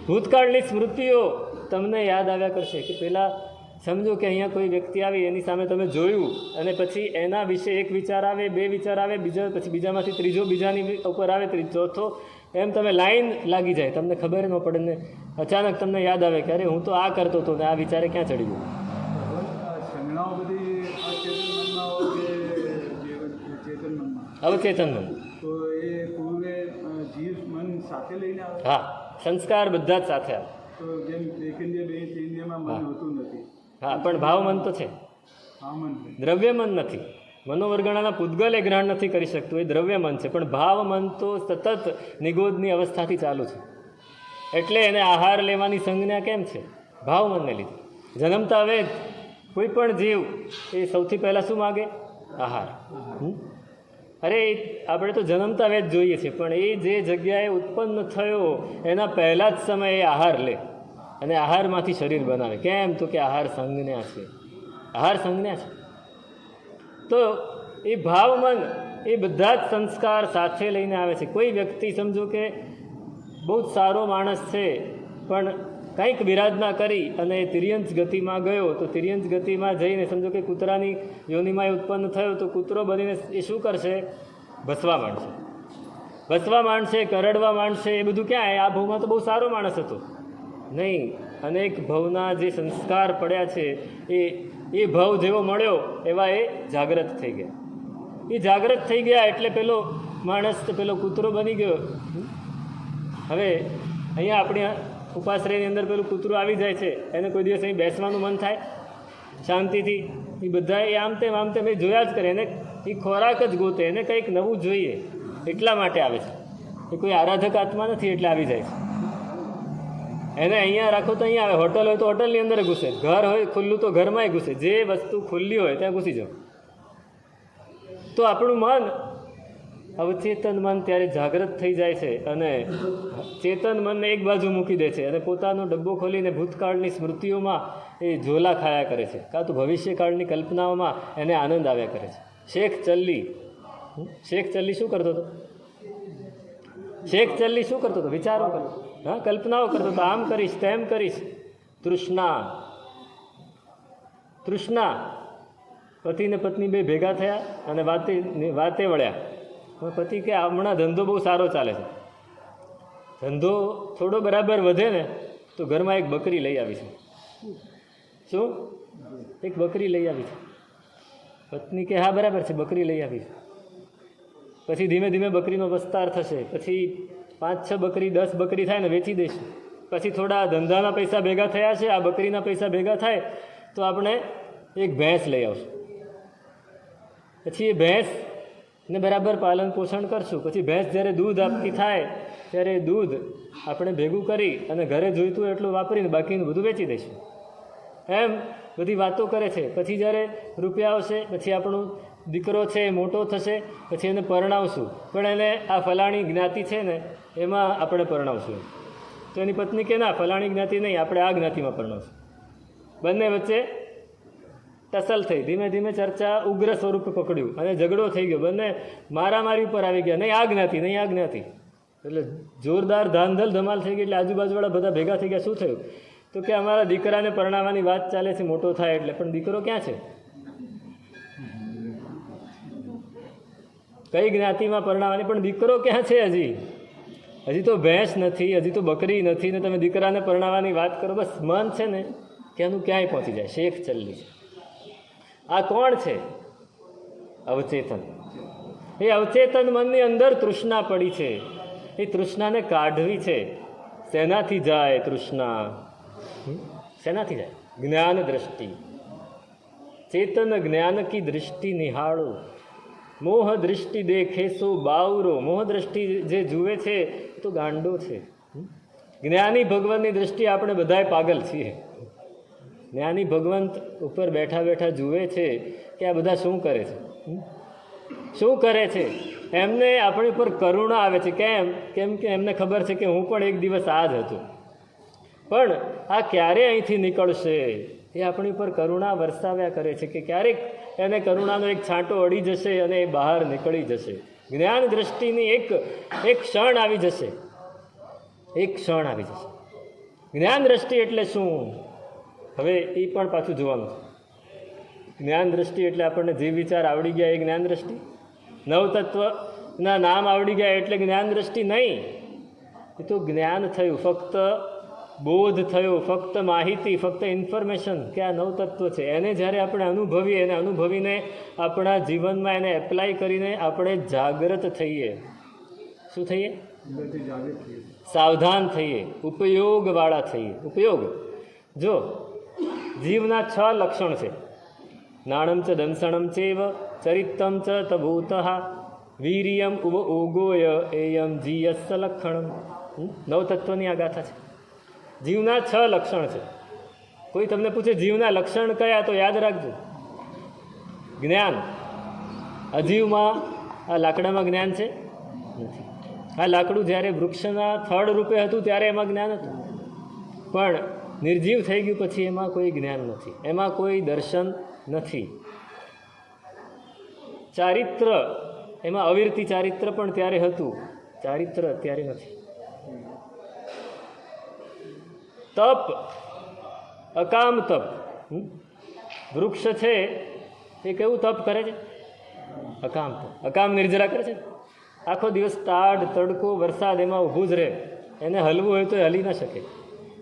S1: ભૂતકાળની સ્મૃતિઓ તમને યાદ આવ્યા કરશે કે પહેલાં સમજો કે અહીંયા કોઈ વ્યક્તિ આવી, એની સામે તમે જોયું અને પછી એના વિશે એક વિચાર આવે, બે વિચાર આવે, પછી બીજામાંથી ત્રીજો, બીજાની ઉપર આવે ચોથો, એમ તમે લાઈન લાગી જાય, તમને ખબર ન પડે ને અચાનક તમને યાદ આવે કે અરે હું તો આ કરતો હતો ને આ વિચારે ક્યાં ચડી ગયું. અવચેતન મન. હા, સંસ્કાર બધા જ સાથે આવે. હા, પણ ભાવ મન તો છે, દ્રવ્ય મન નથી. મનોવર્ગણાના પૂતગલ એ ગ્રહણ નથી કરી શકતું, એ દ્રવ્ય મન છે. પણ ભાવ મન તો સતત નિગોદની અવસ્થાથી ચાલુ છે. એટલે એને આહાર લેવાની સંજ્ઞા કેમ છે? ભાવ મનને લીધે. જન્મતા વેદ કોઈ પણ જીવ એ સૌથી પહેલાં શું માગે? આહાર. અરે આપણે તો જન્મતા વેદ જોઈએ છીએ, પણ એ જે જગ્યાએ ઉત્પન્ન થયો એના પહેલાં જ સમયે આહાર લે અને આહારમાંથી શરીર બનાવે. કેમ? તો કે આહાર સંજ્ઞા છે, આહાર સંજ્ઞા છે. તો એ ભાવ મન એ બધા જ સંસ્કાર સાથે લઈને આવે છે. કોઈ વ્યક્તિ સમજો કે બહુ જ સારો માણસ છે, પણ કંઈક વિરાધના કરી અને તિર્યંશ ગતિમાં ગયો, તો તિર્યંશ ગતિમાં જઈને સમજો કે કૂતરાની યોનિમાં ઉત્પન્ન થયો, તો કૂતરો બનીને એ શું કરશે? ભસવા માંડશે, કરડવા માંડશે. એ બધું ક્યાં? આ ભવમાં તો બહુ સારો માણસ હતો. નહીં, અનેક ભવના જે સંસ્કાર પડ્યા છે એ ભવ જેવો મળ્યો એવા એ જાગ્રત થઈ ગયા. એ જાગ્રત થઈ ગયા એટલે પેલો માણસ પેલો કૂતરો બની ગયો. હવે અહીંયા આપણી ઉપાશ્રયની અંદર પેલું કૂતરું આવી જાય છે, એને કોઈ દિવસ અહીં બેસવાનું મન થાય શાંતિથી? એ બધા એ આમ તેમ એ જોયા જ કરે. એને એ ખોરાક જ ગોતે, એને કંઈક નવું જોઈએ એટલા માટે આવે છે. એ કોઈ આરાધક આત્મા નથી એટલે આવી જાય છે. એને અહીંયા રાખો તો અહીંયા આવે, હોટલ હોય તો હોટલની અંદર ઘૂસે, ઘર હોય ખુલ્લું તો ઘરમાંય ઘૂસે, જે વસ્તુ ખુલ્લી હોય ત્યાં ઘૂસી જાઓ. તો આપણું મન, અવચેતન મન ત્યારે જાગૃત થઈ જાય છે અને ચેતન મનને એક બાજુ મૂકી દે છે અને પોતાનો ડબ્બો ખોલીને ભૂતકાળની સ્મૃતિઓમાં એ ઝોલા ખાયા કરે છે, કાં તો ભવિષ્યકાળની કલ્પનાઓમાં એને આનંદ આવ્યા કરે છે. શેખ ચલ્લી શું કરતો હતો? શેખ ચલ્લી શું કરતો હતો? વિચારો કરતો, હા, કલ્પનાઓ કરતો હતો, આમ કરીશ તેમ કરીશ. તૃષ્ણા, તૃષ્ણા. પતિ ને પત્ની બે ભેગા થયા અને વાતે વળ્યા. પતિ કે હમણાં ધંધો બહુ સારો ચાલે છે, ધંધો થોડો બરાબર વધે ને તો ઘરમાં એક બકરી લઈ આવી છે. શું? એક બકરી લઈ આવી છે. પત્ની કે હા બરાબર છે, બકરી લઈ આવી છે. પછી ધીમે ધીમે બકરીનો વિસ્તાર થશે, પછી 5-6 બકરી 10 બકરી થાય ને વેચી દઈશું. પછી થોડા ધંધાના પૈસા ભેગા થયા છે, આ બકરીના પૈસા ભેગા થાય તો આપણે એક ભેંસ લઈ આવશું. પછી એ ભેંસને બરાબર પાલન પોષણ કરશું. પછી ભેંસ જ્યારે દૂધ આપતી થાય ત્યારે દૂધ આપણે ભેગું કરી અને ઘરે જોઈતું એટલું વાપરીને બાકીનું બધું વેચી દઈશું. એમ બધી વાતો કરે છે. પછી જ્યારે રૂપિયા આવશે પછી આપણો દીકરો છે એ મોટો થશે, પછી એને પરણાવશું, પણ એને આ ફલાણી જ્ઞાતિ છે ને એમાં આપણે પરણાવશું. તો એની પત્ની કે ના, ફલાણી જ્ઞાતિ નહીં, આપણે આ જ્ઞાતિમાં પરણાવશું. બંને વચ્ચે ટસલ થઈ, ધીમે ધીમે ચર્ચા ઉગ્ર સ્વરૂપ પકડ્યું અને ઝઘડો થઈ ગયો. બંને મારામારી ઉપર આવી ગયા, નહીં આ જ્ઞાતિ, નહીં આ જ્ઞાતિ. એટલે જોરદાર ધાંધલ ધમાલ થઈ ગઈ. એટલે આજુબાજુવાળા બધા ભેગા થઈ ગયા. શું થયું? તો કે અમારા દીકરાને પરણાવવાની વાત ચાલે છે, મોટો થાય એટલે, પણ દીકરો ક્યાં છે? કઈ જ્ઞાતિમાં પરણાવવાની, પણ દીકરો ક્યાં છે? હજી તો ભેંસ નથી, હજી તો બકરી નથી ને તમે દીકરાને પરણાવવાની વાત કરો. બસ મન છે ને કે એનું ક્યાંય પહોંચી જાય. શેખ ચલ્લી છે. આ કોણ છે? અવચેતન. એ અવચેતન મનની અંદર તૃષ્ણા પડી છે. એ તૃષ્ણાને કાઢવી છે. શેનાથી જાય તૃષ્ણા? શેનાથી જાય? જ્ઞાન દ્રષ્ટિ. ચેતન જ્ઞાન કી દૃષ્ટિ નિહાળો, મોહ દૃષ્ટિ દેખે સો બાવરો. મોહ દ્રષ્ટિ જે જુએ છે તો ગાંડો છે. જ્ઞાની ભગવાનની દ્રષ્ટિ આપણે બધાય પાગલ છીએ. જ્ઞાની ભગવંત ઉપર બેઠા બેઠા જુએ છે કે આ બધા શું કરે છે, શું કરે છે. એમને આપણી પર કરુણા આવે છે. કેમ કે એમને ખબર છે કે હું પણ એક દિવસ આ જ હતો, પણ આ ક્યારે અહીંથી નીકળશે એ આપણી પર કરુણા વરસાવ્યા કરે છે કે ક્યારેક એને કરુણાનો એક છાંટો અડી જશે અને એ બહાર નીકળી જશે. જ્ઞાન દ્રષ્ટિની એક ક્ષણ આવી જશે, એક ક્ષણ આવી જશે. જ્ઞાન દ્રષ્ટિ એટલે શું? હવે એ પણ પાછું જોવાનું છે. જ્ઞાન દ્રષ્ટિ એટલે આપણને જીવ વિચાર આવડી ગયા એ જ્ઞાન દ્રષ્ટિ, નવતત્વના નામ આવડી ગયા એટલે જ્ઞાન દ્રષ્ટિ નહીં. એ તો જ્ઞાન થયું, ફક્ત બોધ થયો, ફક્ત માહિતી, ફક્ત ઇન્ફોર્મેશન કે આ નવતત્વ છે. એને જ્યારે આપણે અનુભવીએ, એને અનુભવીને આપણા જીવનમાં એને એપ્લાય કરીને આપણે જાગૃત થઈએ. શું થઈએ? સાવધાન થઈએ, ઉપયોગવાળા થઈએ. ઉપયોગ જો જીવના 6 લક્ષણ છે. નાણમ ચ દંસણમ ચેવ ચરિત્તમ ચ તભૂત વીર્યમ ઉવ ઓગોય એયમ જીયસ્સ લક્ષણમ. નવતત્વની આ ગાથા છે. જીવના 6 લક્ષણ છે. કોઈ તમને પૂછે જીવના લક્ષણ કયા, તો યાદ રાખજો જ્ઞાન. અજીવમાં આ લાકડામાં જ્ઞાન છે? નથી. આ લાકડું જ્યારે વૃક્ષના થડ રૂપે હતું ત્યારે એમાં જ્ઞાન હતું, પણ નિર્જીવ થઈ ગયું પછી એમાં કોઈ જ્ઞાન નથી, એમાં કોઈ દર્શન નથી. ચારિત્ર, એમાં અવિરતિ ચારિત્ર પણ ત્યારે હતું, ચારિત્ર અત્યારે નથી. તપ, અકામ તપ. વૃક્ષ છે એ કેવું તપ કરે છે? અકામ તપ. અકામ નિર્જરા કરે છે. આખો દિવસ તાડ, તડકો, વરસાદ એમાં ઊભું જ રહે. એને હલવું હોય તો હલી ના શકે.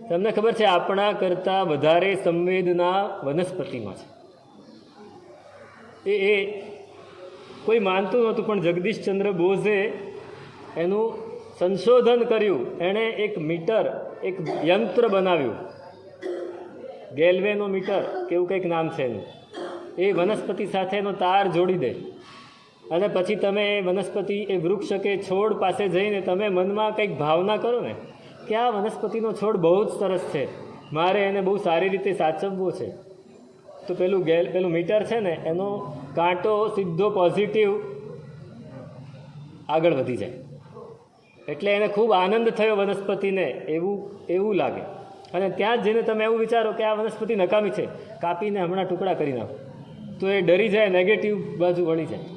S1: તમને ખબર છે આપણા કરતાં વધારે સંવેદના વનસ્પતિમાં છે. એ કોઈ માનતું નહોતું, પણ જગદીશચંદ્ર બોઝે એનું સંશોધન કર્યું. એણે એક મીટર, એક યંત્ર બનાવ્યું, ગેલ્વેનો મીટર કેવું કંઈક નામ છે એનું. એ વનસ્પતિ સાથે એનો તાર જોડી દે અને પછી તમે એ વનસ્પતિ, એ વૃક્ષ કે છોડ પાસે જઈને તમે મનમાં કંઈક ભાવના કરો ને કે આ વનસ્પતિનો છોડ બહુ જ સરસ છે, મારે એને બહુ સારી રીતે સાચવવો છે, તો પેલું મીટર છે ને એનો કાંટો સીધો પોઝિટિવ આગળ વધી જાય. એટલે એને ખૂબ આનંદ થયો વનસ્પતિને, એવું લાગે. અને ત્યાં જ જઈને તમે એવું વિચારો કે આ વનસ્પતિ નકામી છે, કાપીને હમણાં ટુકડા કરી નાખો, તો એ ડરી જાય, નેગેટિવ બાજુ વળી જાય.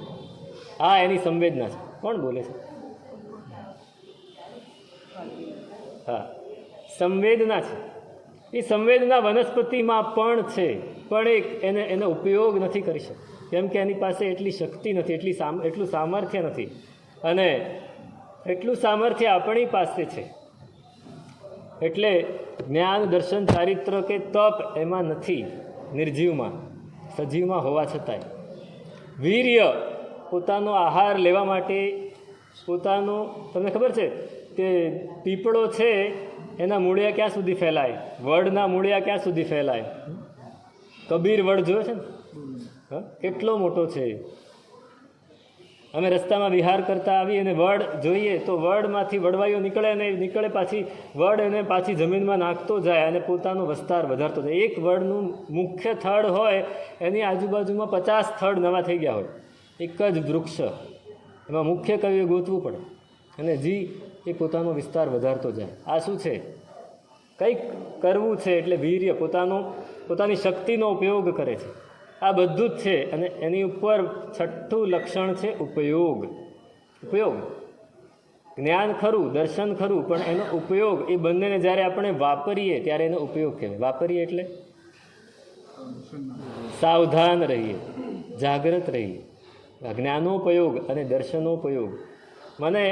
S1: આ એની સંવેદના છે. કોણ બોલે છે? હા, સંવેદના છે. એ સંવેદના વનસ્પતિમાં પણ છે, પણ એનો ઉપયોગ નથી કરી શકતો, કેમ કે એની પાસે એટલી શક્તિ નથી, એટલું સામર્થ્ય નથી. અને એટલું સામર્થ્ય આપણી પાસે છે. એટલે જ્ઞાન, દર્શન, ચારિત્ર કે તપ એમાં નથી, નિર્જીવમાં. સજીવમાં હોવા છતાંય વીર્ય, પોતાનો આહાર લેવા માટે પોતાનો, તમને ખબર છે કે પીપળો છે એના મૂળિયા ક્યાં સુધી ફેલાય, વડના મૂળિયા ક્યાં સુધી ફેલાય? કબીર વડ જોયો છે ને, હા, કેટલો મોટો છે. અમે રસ્તામાં વિહાર કરતા આવીએ અને વડ જોઈએ તો વડમાંથી વડવાઈઓ નીકળે ને નીકળે, પાછી વડ એને પાછી જમીનમાં નાખતો જાય અને પોતાનો વિસ્તાર વધારતો જાય. એક વડનું મુખ્ય થડ હોય એની આજુબાજુમાં 50 થડ નવા થઈ ગયા હોય. એક જ વૃક્ષ, એમાં મુખ્ય કવિએ ગોતવું પડે, અને એ પોતાનો વિસ્તાર વધારતો જાય. આ શું છે? કંઈક કરવું છે એટલે વીર્ય, પોતાની શક્તિનો ઉપયોગ કરે છે. આ બધું જ છે. અને એની ઉપર છઠ્ઠું લક્ષણ છે ઉપયોગ. ઉપયોગ, જ્ઞાન ખરું, દર્શન ખરું, પણ એનો ઉપયોગ, એ બંનેને જ્યારે આપણે વાપરીએ ત્યારે એનો ઉપયોગ કહેવાય. વાપરીએ એટલે સાવધાન રહીએ, જાગૃત રહીએ. જ્ઞાનોપયોગ અને દર્શનોપયોગ. મને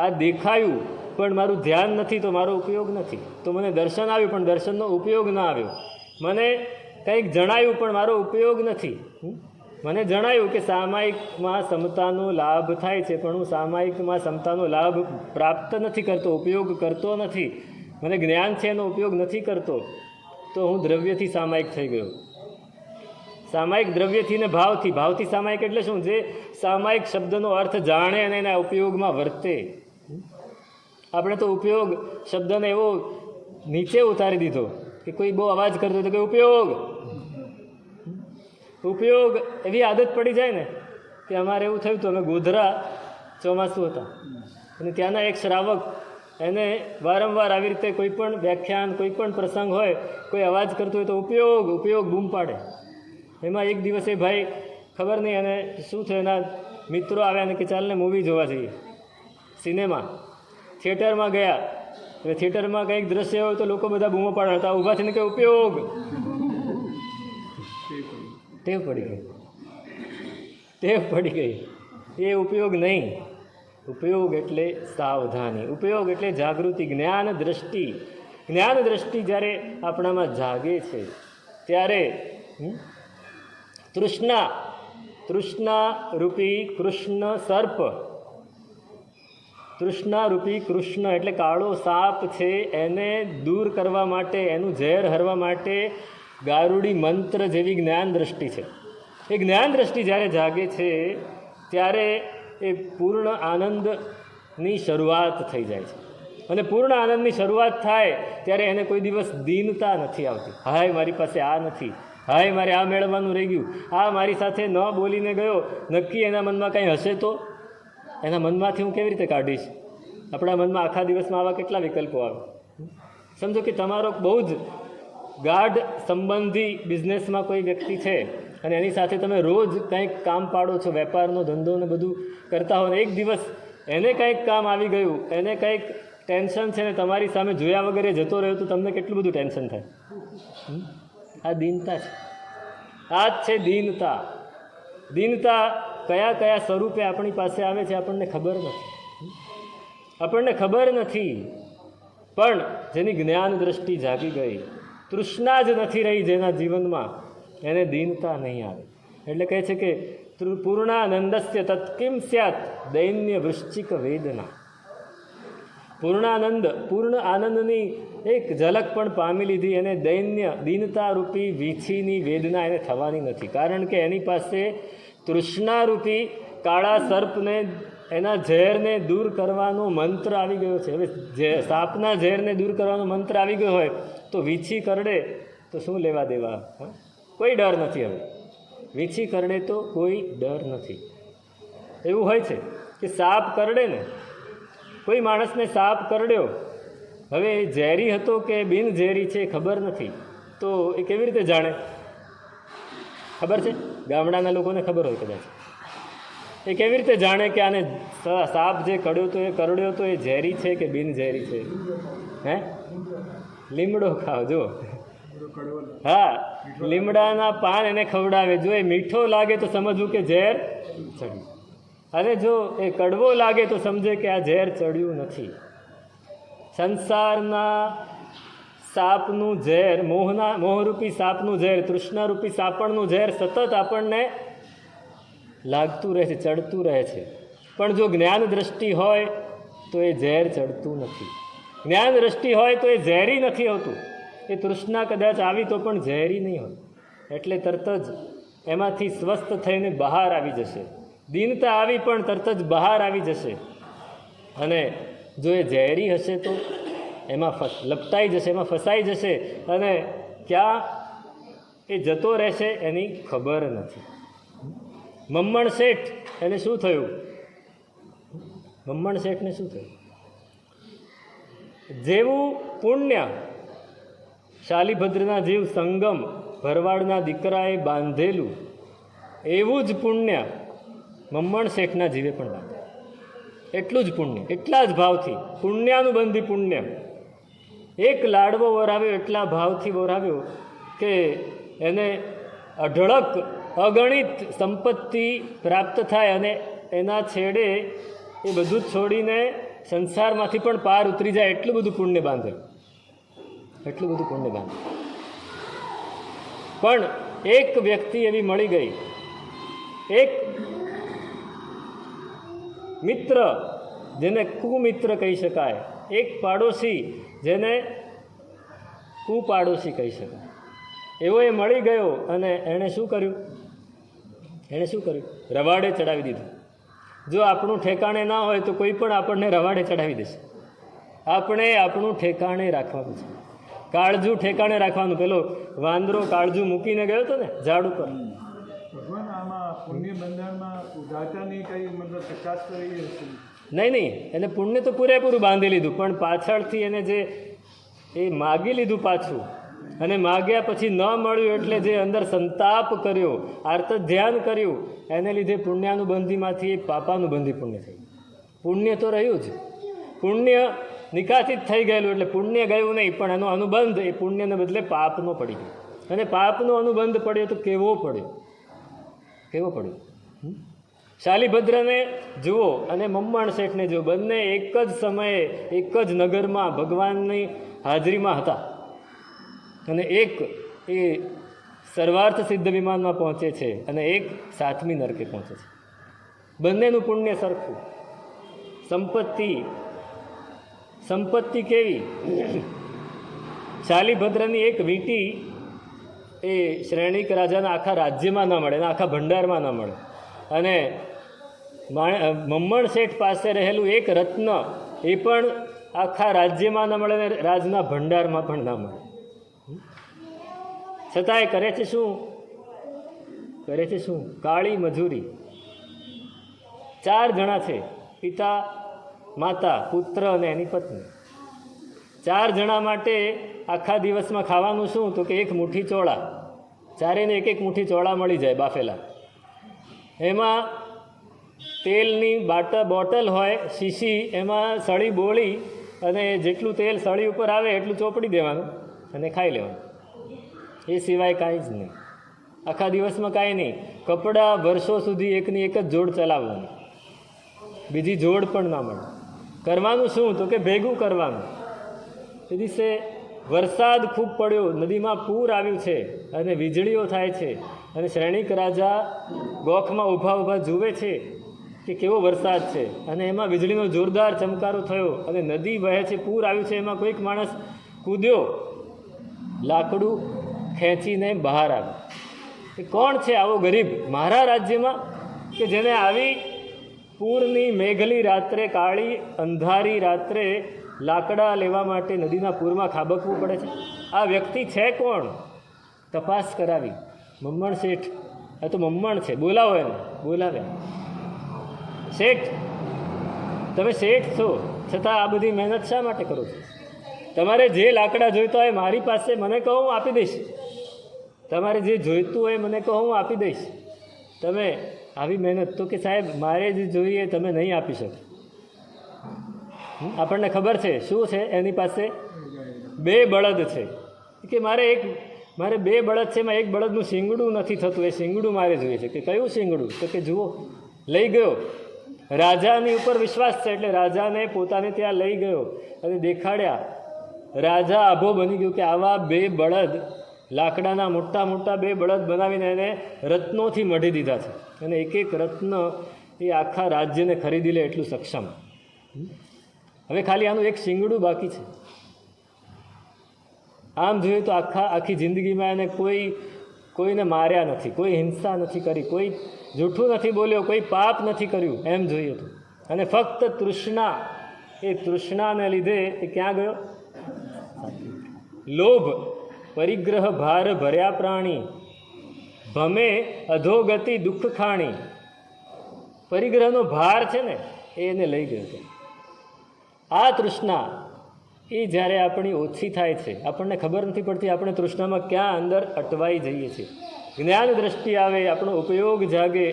S1: આ દેખાયું પણ મારું ધ્યાન નથી તો મારો ઉપયોગ નથી. તો મને દર્શન આવ્યું પણ દર્શનનો ઉપયોગ ના આવ્યો. મને કંઈક જણાયું પણ મારો ઉપયોગ નથી. મને જણાયું કે સામાયિકમાં સમતાનો લાભ થાય છે, પણ હું સામાયિકમાં સમતાનો લાભ પ્રાપ્ત નથી કરતો, ઉપયોગ કરતો નથી. મને જ્ઞાન છે એનો ઉપયોગ નથી કરતો, તો હું દ્રવ્યથી સામાયિક થઈ ગયો. સામાયિક દ્રવ્યથી ને ભાવથી. ભાવથી સામાયિક એટલે શું? જે સામાયિક શબ્દનો અર્થ જાણે અને એના ઉપયોગમાં વર્તે. આપણે તો ઉપયોગ શબ્દને એવો નીચે ઉતારી દીધો કે કોઈ બહુ અવાજ કરતો તો કે ઉપયોગ. ઉપયોગ એવી આદત પડી જાય ને કે અમારે એવું થયું હતું, અમે ગોધરા ચોમાસું હતા અને ત્યાંના એક શ્રાવક, એને વારંવાર આવી રીતે કોઈ પણ વ્યાખ્યાન, કોઈ પણ પ્રસંગ હોય, કોઈ અવાજ કરતો હોય તો ઉપયોગ ઉપયોગ બૂમ પાડે. એમાં એક દિવસે ભાઈ ખબર નહીં અને શું થયું, એના મિત્રો આવ્યા ને કે ચાલને મૂવી જોવા જઈએ, સિનેમા. થિયેટરમાં ગયા. હવે થિયેટરમાં કંઈક દ્રશ્ય હોય તો લોકો બધા બૂમો પાડતા, ઊભા થઈને કે ઉપયોગ. ટેવ પડી ગઈ, ટેવ પડી ગઈ. એ ઉપયોગ નહીં. ઉપયોગ એટલે સાવધાની, ઉપયોગ એટલે જાગૃતિ, જ્ઞાન દ્રષ્ટિ. જ્ઞાન દ્રષ્ટિ જ્યારે આપણામાં જાગે છે ત્યારે તૃષ્ણારૂપી કૃષ્ણ સર્પ, તૃષ્ણારૂપી કૃષ્ણ એટલે કાળો સાપ છે, એને દૂર કરવા માટે, એનું ઝેર હરવા માટે ગારુડી મંત્ર જેવી જ્ઞાન દ્રષ્ટિ છે. એ જ્ઞાન દ્રષ્ટિ જ્યારે જાગે છે ત્યારે એ પૂર્ણ આનંદની શરૂઆત થઈ જાય છે. અને પૂર્ણ આનંદની શરૂઆત થાય ત્યારે એને કોઈ દિવસ દીનતા નથી આવતી. હાય મારી પાસે આ નથી, હાય મારે આ મેળવવાનું રહી ગયું, આ મારી સાથે ન બોલીને ગયો, નક્કી એના મનમાં કંઈ હશે તો એના મનમાંથી હું કેવી રીતે કાઢીશ? આપણા મનમાં આખા દિવસમાં આવા કેટલા વિકલ્પો આવે. સમજો કે તમારો બહુ જ ગાઢ સંબંધી બિઝનેસમાં કોઈ વ્યક્તિ છે અને એની સાથે તમે રોજ કંઈક કામ પાડો છો, વેપારનો ધંધો ને બધું કરતા હો, ને એક દિવસ એને કંઈક કામ આવી ગયું, એને કંઈક ટેન્શન છે ને તમારી સામે જોયા વગર એ જતો રહ્યો, તો તમને કેટલું બધું ટેન્શન થાય. આ દીનતા છે. આ જ છે દીનતા. દીનતા કયા કયા સ્વરૂપે આપણી પાસે આવે છે આપણને ખબર નથી. આપણને ખબર નથી. પણ જેની જ્ઞાન દ્રષ્ટિ જાગી ગઈ, તૃષ્ણા જ નથી રહી જેના જીવનમાં, એને દીનતા નહીં આવે. એટલે કહે છે કે પૂર્ણાનંદસ્ય તત્કિમ સ્યાત દૈન્ય વૃશ્ચિક વેદના. પૂર્ણાનંદ, પૂર્ણ આનંદની એક ઝલક પણ પામી લીધી, એને દૈન્ય, દીનતારૂપી વીછીની વેદના એને થવાની નથી. કારણ કે એની પાસે તૃષ્ણારૂપી કાળા સર્પને, એના ઝેરને દૂર કરવાનો મંત્ર આવી ગયો છે. હવે સાપના ઝેરને દૂર કરવાનો મંત્ર આવી ગયો હોય તો વીછી કરડે તો શું લેવા દેવા? કોઈ ડર નથી. હવે વીછી કરડે તો કોઈ ડર નથી. એવું હોય છે કે સાપ કરડે ને, કોઈ માણસને સાપ કરડ્યો, હવે એ ઝેરી હતો કે બિનઝેરી છે ખબર નથી, તો એ કેવી રીતે જાણે? ખબર છે? ગામડાના લોકોને ખબર હોય કદાચ. એ એ કેવી રીતે જાણે કે આને સાપ જે કરડ્યો તો એ ઝેરી છે કે બિનઝેરી છે? હે, લીમડો ખાવ જો. હા, લીમડાના પાન એને ખવડાવે. જો એ મીઠો લાગે તો સમજવું કે ઝેર ચડ્યું, અને જો એ કડવો લાગે તો સમજે કે આ ઝેર ચડ્યું નથી. સંસારના સાપનું ઝેર, મોહરૂપી સાપનું ઝેર, તૃષ્ણારૂપી સાપણનું ઝેર સતત આપણને લાગતું રહે છે, ચડતું રહે છે. પણ જો જ્ઞાન દ્રષ્ટિ હોય તો એ ઝેર ચડતું નથી. જ્ઞાન દ્રષ્ટિ હોય તો એ ઝેરી નથી હોતું. એ તૃષ્ણા કદાચ આવી તો પણ ઝેરી નહીં હોય, એટલે તરત જ એમાંથી સ્વસ્થ થઈને બહાર આવી જશે. દીનતા આવી પણ તરત જ બહાર આવી જશે. અને જો એ ઝેરી હશે તો એમાં લપટાઈ જશે, એમાં ફસાઈ જશે, અને ક્યાં એ જતો રહેશે એની ખબર નથી. મમ્મણ શેઠ, એને શું થયું? મમ્મણ શેઠને શું થયું? જેવું પુણ્ય શાલીભદ્રના જીવ સંગમ ભરવાડના દીકરાએ બાંધેલું, એવું જ પુણ્ય મમ્મણ શેઠના જીવે પણ બાંધે. એટલું જ પુણ્ય, એટલા જ ભાવથી, પુણ્યાનુબંધી પુણ્ય. એક લાડવો વરાવ્યો, એટલા ભાવથી વરાવ્યો કે એને અઢળક અગણિત સંપત્તિ પ્રાપ્ત થાય, અને એના છેડે એ બધું જ છોડીને સંસારમાંથી પણ પાર ઉતરી જાય. એટલું બધું પુણ્ય બાંધે, એટલું બધું પુણ્ય બાંધે. પણ એક વ્યક્તિ એવી મળી ગઈ, એક મિત્ર જેને કુમિત્ર કહી શકાય, એક પાડોશી જેને કુપાડોશી કહી શકાય, એવો એ મળી ગયો. અને એણે શું કર્યું? રવાડે ચડાવી દીધું. જો આપણું ઠેકાણે ના હોય તો કોઈ પણ આપણને રવાડે ચડાવી દેશે. આપણે આપણું ઠેકાણે રાખવાનું છે. કાળજું ઠેકાણે રાખવાનું. પેલો વાંદરો કાળજું મૂકીને ગયો હતો ને ઝાડ ઉપર. નહીં, એને પુણ્ય તો પૂરેપૂરું બાંધી લીધું, પણ પાછળથી એને જે એ માગી લીધું પાછું, અને માગ્યા પછી ન મળ્યું એટલે જે અંદર સંતાપ કર્યો, આર્ત ધ્યાન કર્યું, એને લીધે પુણ્યાનુબંધીમાંથી પાપાનુબંધી પુણ્ય થયું. પુણ્ય તો રહ્યું જ, પુણ્ય નિકાસિત થઈ ગયેલું, એટલે પુણ્ય ગયું નહીં, પણ એનો અનુબંધ એ પુણ્યને બદલે પાપનો પડી ગયો. અને પાપનો અનુબંધ પડ્યો તો કેવો પડ્યો? શાલીભદ્રને જુઓ અને મમ્મણ શેઠને જુઓ, બંને એક જ સમયે એક જ નગરમાં ભગવાનની હાજરીમાં હતા. અને એક એ સર્વાર્થ સિદ્ધ વિમાનમાં પહોંચે છે, અને એક 7મી નરકે પહોંચે છે. બંનેનું પુણ્ય સરખું. સંપત્તિ કેવી? શાલીભદ્રની એક વીંટી એ શ્રેણીક રાજાના આખા રાજ્યમાં ના મળે, એના આખા ભંડારમાં ના મળે. અને મમ્મણ શેઠ પાસે રહેલું એક રત્ન એ પણ આખા રાજ્યમાં ના મળે, અને રાજના ભંડારમાં પણ ના મળે. છતાં એ કરે છે શું? કાળી મજૂરી. 4 જણા છે, પિતા, માતા, પુત્ર અને એની પત્ની. 4 જણા માટે આખા દિવસમાં ખાવાનું શું? તો કે 1 મુઠ્ઠી ચોળા. ચારેને 1 મુઠ્ઠી ચોળા મળી જાય બાફેલા. એમાં તેલની બોટલ હોય, શીશી, એમાં સળી બોળી, અને જેટલું તેલ સળી ઉપર આવે એટલું ચોપડી દેવાનું અને ખાઈ લેવાનું. એ સિવાય કાંઈ જ નહીં. આખા દિવસમાં કાંઈ નહીં. કપડાં વર્ષો સુધી એકની એક જ જોડ ચલાવવાની, બીજી જોડ પણ ના મળે. કરવાનું શું? તો કે ભેગું કરવાનું. એ દિવસે વરસાદ ખૂબ પડ્યો, નદીમાં પૂર આવ્યું છે, અને વીજળીઓ થાય છે, અને શ્રેણીક રાજા ગોખમાં ઊભા જુએ છે કે કેવો વરસાદ છે, અને એમાં વીજળીનો જોરદાર ચમકારો થયો, અને નદી વહે છે, પૂર આવ્યું છે. એમાં કોઈક માણસ કૂદ્યો, લાકડું ખેંચીને બહાર આવ્યો. એ કોણ છે આવો ગરીબ મારા રાજ્યમાં કે જેને આવી પૂરની મેઘલી રાત્રે, કાળી અંધારી રાત્રે લાકડા લેવા માટે નદીના પૂરમાં ખાબકવું પડે છે? આ વ્યક્તિ છે કોણ? તપાસ કરાવી. મમ્મણ શેઠ, આ તો મમ્મણ છે, બોલાવો એને. બોલાવ્યા. શેઠ, તમે શેઠ છો, છતાં આ બધી મહેનત શા માટે કરો છો? તમારે જે લાકડા જોઈતા હોય મારી પાસે મને કહો, હું આપી દઈશ. તમારે જે જોઈતું હોય મને કહો, હું આપી દઈશ. તમે આવી મહેનત, તો કે સાહેબ મારે જ જોઈએ, તમે નહીં આપી શકો. આપણને ખબર છે શું છે એની પાસે? 2 બળદ છે. કે મારે 2 બળદ છે, એમાં એક બળદનું શીંગડું નથી થતું, એ શીંગડું મારે જોઈએ છે. કે કયું શીંગડું? તો કે જુઓ, લઈ ગયો. રાજાની ઉપર વિશ્વાસ છે એટલે રાજાને પોતાને ત્યાં લઈ ગયો અને દેખાડ્યા. રાજા આભો બની ગયો કે આવા 2 બળદ, લાકડાના મોટા મોટા 2 બળદ બનાવીને એને રત્નોથી મઢી દીધા છે, અને એક એક રત્ન એ આખા રાજ્યને ખરીદી લે એટલું સક્ષમ. હવે ખાલી આનું એક શીંગડું બાકી છે. આમ જોઈએ તો આખી જિંદગીમાં એને કોઈને માર્યા નથી, કોઈ હિંસા નથી કરી, કોઈ જૂઠું નથી બોલ્યો, કોઈ પાપ નથી કર્યું એમ જોઈએ તો. અને ફક્ત તૃષ્ણા, એ તૃષ્ણાને લીધે એ ક્યાં ગયો? લોભ પરિગ્રહ ભાર ભર્યા પ્રાણી, ભમે અધોગતિ દુઃખ ખાણી. પરિગ્રહનો ભાર છે ને એને લઈ ગયો હતો. આ તૃષ્ણા એ જ્યારે આપણી ઓછી થાય છે, આપણને ખબર નથી પડતી આપણે તૃષ્ણામાં ક્યાં અંદર અટવાઈ જઈએ છીએ. જ્ઞાન દ્રષ્ટિ આવે, આપણો ઉપયોગ જાગે,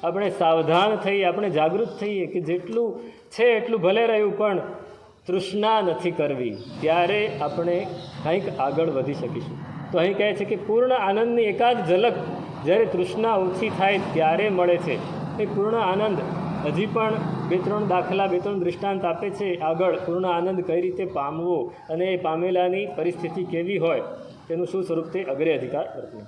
S1: આપણે સાવધાન થઈએ, આપણે જાગૃત થઈએ કે જેટલું છે એટલું ભલે રહ્યું પણ તૃષ્ણા નથી કરવી, ત્યારે આપણે કંઈક આગળ વધી શકીશું. તો અહીં કહે છે કે પૂર્ણ આનંદની એકાદ ઝલક જ્યારે તૃષ્ણા ઓછી થાય ત્યારે મળે છે. એ પૂર્ણ આનંદ હજી પણ 2-3 દાખલા, 2-3 દૃષ્ટાંત આપે છે આગળ. પૂર્ણ આનંદ કઈ રીતે પામવો અને એ પામેલાની પરિસ્થિતિ કેવી હોય તેનું શું સ્વરૂપ તે અગ્રે અધિકાર વર્તન.